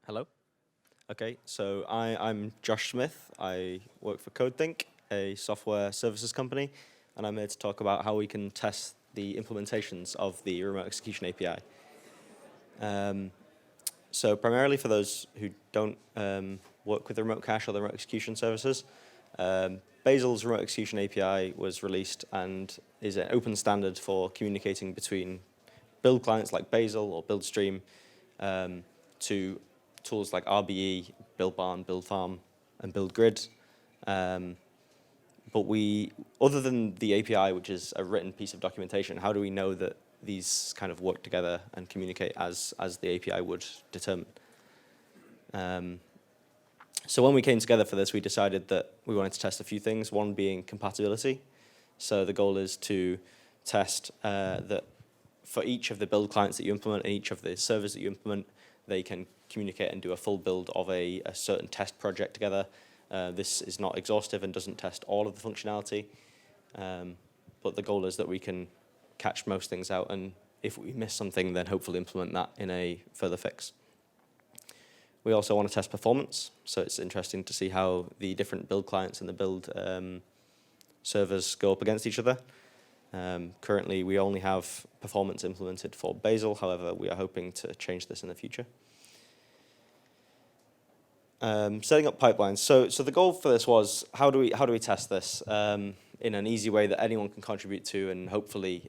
Hello. Okay, so I'm Josh Smith. I work for Codethink, a software services company, and I'm here to talk about how we can test the implementations of the remote execution API. So primarily for those who don't work with the remote cache or the remote execution services, Bazel's remote execution API was released and is an open standard for communicating between build clients like Bazel or BuildStream to tools like RBE, Build Barn, Build Farm, and Build Grid. But other than the API, which is a written piece of documentation, how do we know that these kind of work together and communicate as the API would determine? So when we came together for this, we decided that we wanted to test a few things, one being compatibility. So the goal is to test that for each of the build clients that you implement and each of the servers that you implement, they can communicate and do a full build of a certain test project together. This is not exhaustive and doesn't test all of the functionality, but the goal is that we can catch most things out, and if we miss something, then hopefully implement that in a further fix. We also want to test performance, so it's interesting to see how the different build clients and the build servers go up against each other. Currently, we only have performance implemented for Bazel. However, we are hoping to change this in the future. Setting up pipelines. So the goal for this was how do we test this in an easy way that anyone can contribute to, and hopefully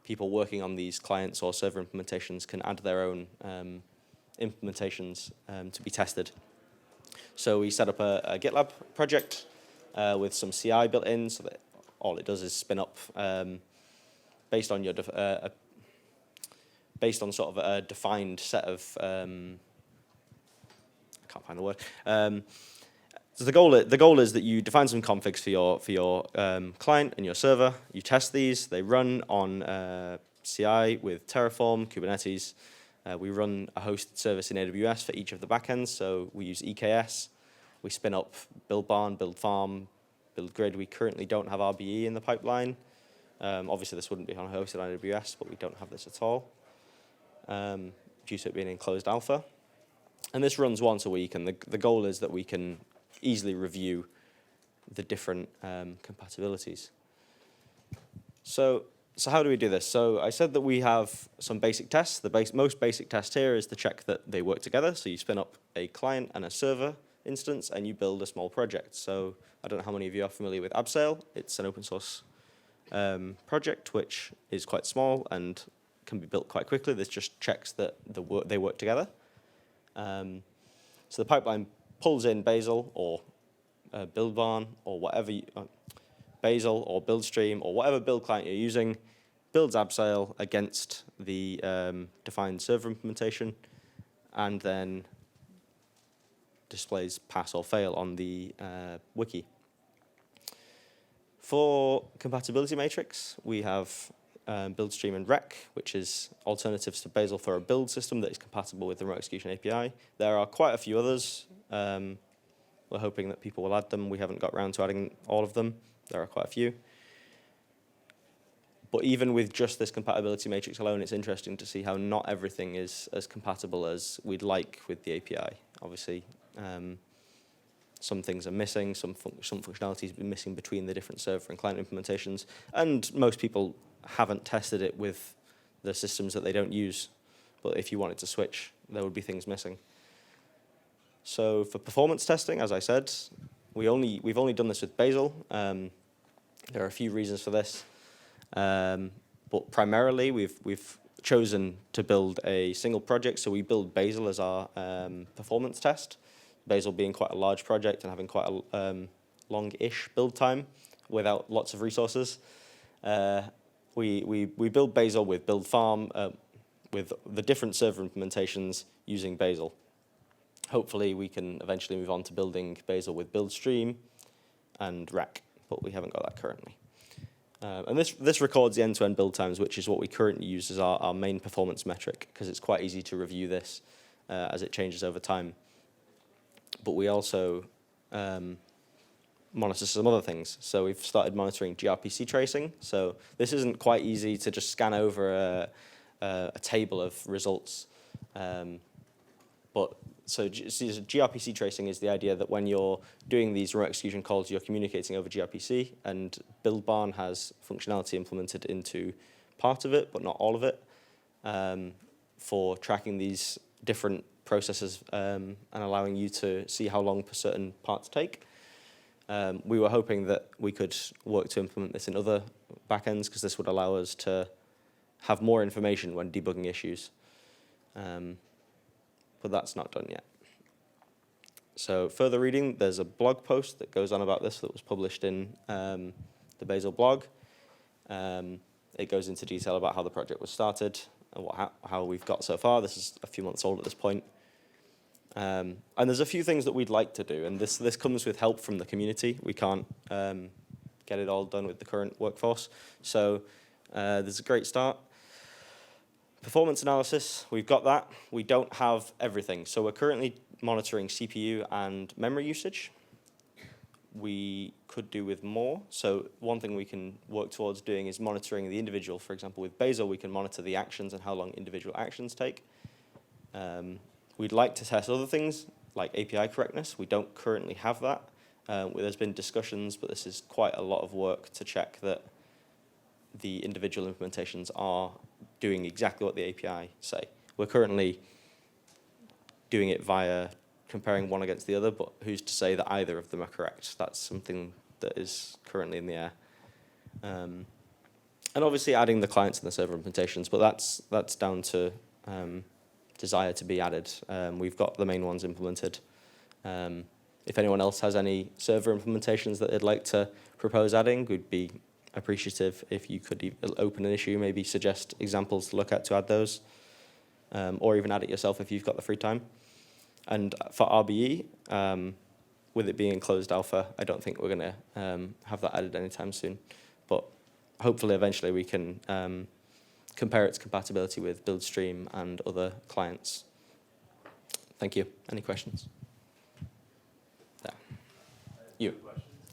people working on these clients or server implementations can add their own implementations to be tested. So we set up a GitLab project with some CI built in, so that all it does is spin up based on sort of a defined set of I can't find the word. So the goal is that you define some configs for your client and your server. You test these. They run on CI with Terraform, Kubernetes. We run a hosted service in AWS for each of the backends. So we use EKS. We spin up Build Barn, Build Farm, Build Grid. We currently don't have RBE in the pipeline. Obviously, this wouldn't be hosted on AWS, but we don't have this at all due to it being in closed alpha. And this runs once a week, and the goal is that we can easily review the different compatibilities. So how do we do this? So I said that we have some basic tests. The most basic test here is to check that they work together. So you spin up a client and a server instance, and you build a small project. So I don't know how many of you are familiar with Bazel. It's an open source project which is quite small and can be built quite quickly. This just checks that they work together. So the pipeline pulls in Bazel or Build Barn or whatever, Bazel or BuildStream or whatever build client you're using, builds Bazel against the defined server implementation, and then displays pass or fail on the wiki. For Compatibility Matrix, we have BuildStream and Rec, which is alternatives to Bazel for a build system that is compatible with the remote execution API. There are quite a few others. We're hoping that people will add them. We haven't got around to adding all of them. There are quite a few. But even with just this compatibility matrix alone, it's interesting to see how not everything is as compatible as we'd like with the API. Obviously, some things are missing, some functionality is missing between the different server and client implementations, and most people haven't tested it with the systems that they don't use. But if you wanted to switch, there would be things missing. So for performance testing, as I said, we've only done this with Bazel. There are a few reasons for this, but primarily we've chosen to build a single project. So we build Bazel as our performance test. Bazel being quite a large project and having quite a long-ish build time without lots of resources. We build Bazel with Build Farm, with the different server implementations using Bazel. Hopefully, we can eventually move on to building Bazel with BuildStream and Rec, but we haven't got that currently. And this records the end-to-end build times, which is what we currently use as our main performance metric, because it's quite easy to review this as it changes over time. But we also monitor some other things. So we've started monitoring GRPC tracing. So this isn't quite easy to just scan over a table of results. But GRPC tracing is the idea that when you're doing these remote execution calls, you're communicating over GRPC, and Build Barn has functionality implemented into part of it, but not all of it, for tracking these different processes and allowing you to see how long certain parts take. We were hoping that we could work to implement this in other backends, because this would allow us to have more information when debugging issues. But that's not done yet. So further reading, there's a blog post that goes on about this that was published in the Bazel blog. It goes into detail about how the project was started and how we've got so far. This is a few months old at this point. And there's a few things that we'd like to do, and this comes with help from the community. We can't get it all done with the current workforce. So there's a great start. Performance analysis, we've got that. We don't have everything. So we're currently monitoring CPU and memory usage. We could do with more. So one thing we can work towards doing is monitoring the individual. For example, with Bazel, we can monitor the actions and how long individual actions take. We'd like to test other things like API correctness. We don't currently have that. There's been discussions, but this is quite a lot of work to check that the individual implementations are doing exactly what the API say. We're currently doing it via comparing one against the other, but who's to say that either of them are correct? That's something that is currently in the air. And obviously adding the clients and the server implementations, but that's down to desire to be added. We've got the main ones implemented. If anyone else has any server implementations that they'd like to propose adding, we'd be appreciative if you could open an issue, maybe suggest examples to look at to add those, or even add it yourself if you've got the free time. And for RBE, with it being in closed alpha, I don't think we're going to have that added anytime soon. But hopefully, eventually, we can compare its compatibility with Buildstream and other clients. Thank you. Any questions? Yeah. You.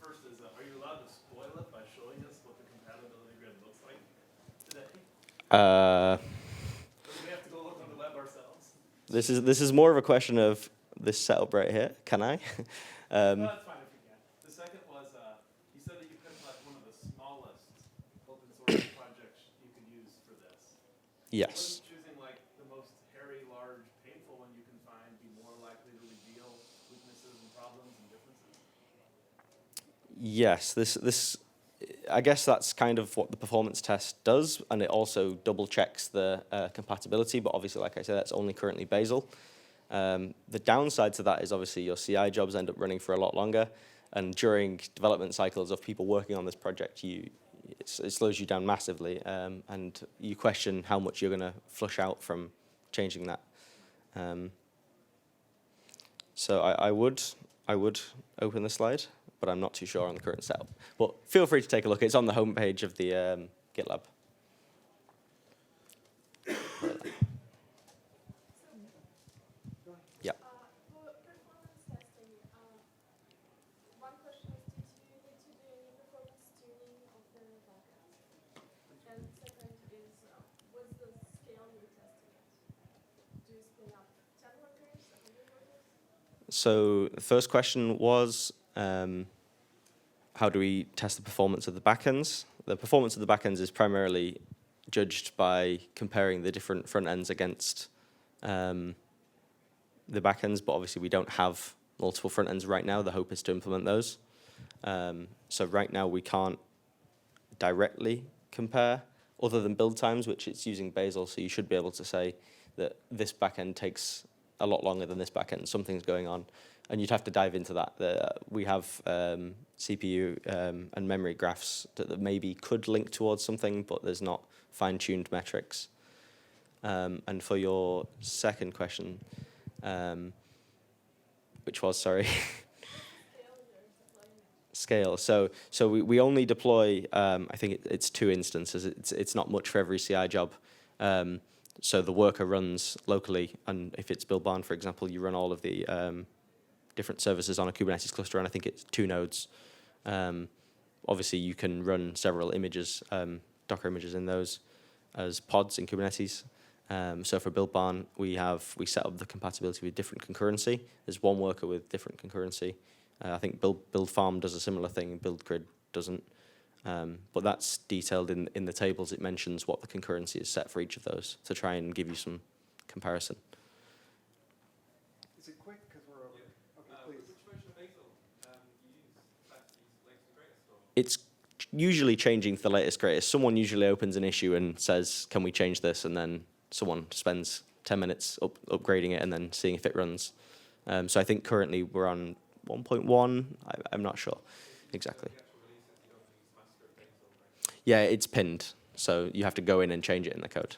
First is, are you allowed to spoil it by showing us what the compatibility grid looks like today? Or do we have to go look on the web ourselves? This is more of a question of this setup right here. Can I? No, that's fine if you can. The second was, you said that you picked like one of the smallest open source projects you could use for this. Yes. Wouldn't choosing like the most hairy, large, painful one you can find be more likely to reveal weaknesses and problems and differences? Yes. I guess that's kind of what the performance test does, and it also double checks the compatibility, but obviously, like I said, that's only currently Bazel. The downside to that is obviously your CI jobs end up running for a lot longer, and during development cycles of people working on this project, it slows you down massively, and you question how much you're going to flush out from changing that. So I would open the slide, but I'm not too sure on the current setup. But feel free to take a look. It's on the homepage of the GitLab. Yeah. For performance testing, one question is, did you need to do any performance tuning of the backend? And second is, what's the scale you're testing it? Do you spin up 10 workers, 100 workers? So the first question was, how do we test the performance of the backends? The performance of the backends is primarily judged by comparing the different front ends against the backends, but obviously we don't have multiple front ends right now. The hope is to implement those. So right now we can't directly compare other than build times, which it's using Bazel, so you should be able to say that this backend takes a lot longer than this backend, something's going on. And you'd have to dive into that. We have CPU and memory graphs that maybe could link towards something, but there's not fine-tuned metrics. And for your second question, which was, sorry, scale. So we only deploy, I think it's 2 instances. It's not much for every CI job. So the worker runs locally, and if it's Build Barn, for example, you run all of the different services on a Kubernetes cluster, and I think it's 2 nodes. Obviously, you can run several images, Docker images in those as pods in Kubernetes. So for Build Barn, we set up the compatibility with different concurrency. There's one worker with different concurrency. I think Build Farm does a similar thing. Build Grid doesn't. But that's detailed in the tables. It mentions what the concurrency is set for each of those to try and give you some comparison. Is it quick? Because we're over. Okay, please. Which version of Bazel you use? That's the latest and greatest, or? It's usually changing to the latest greatest. Someone usually opens an issue and says, can we change this? And then someone spends 10 minutes upgrading it and then seeing if it runs. So I think currently we're on 1.1. I'm not sure exactly. Yeah, it's pinned. So you have to go in and change it in the code.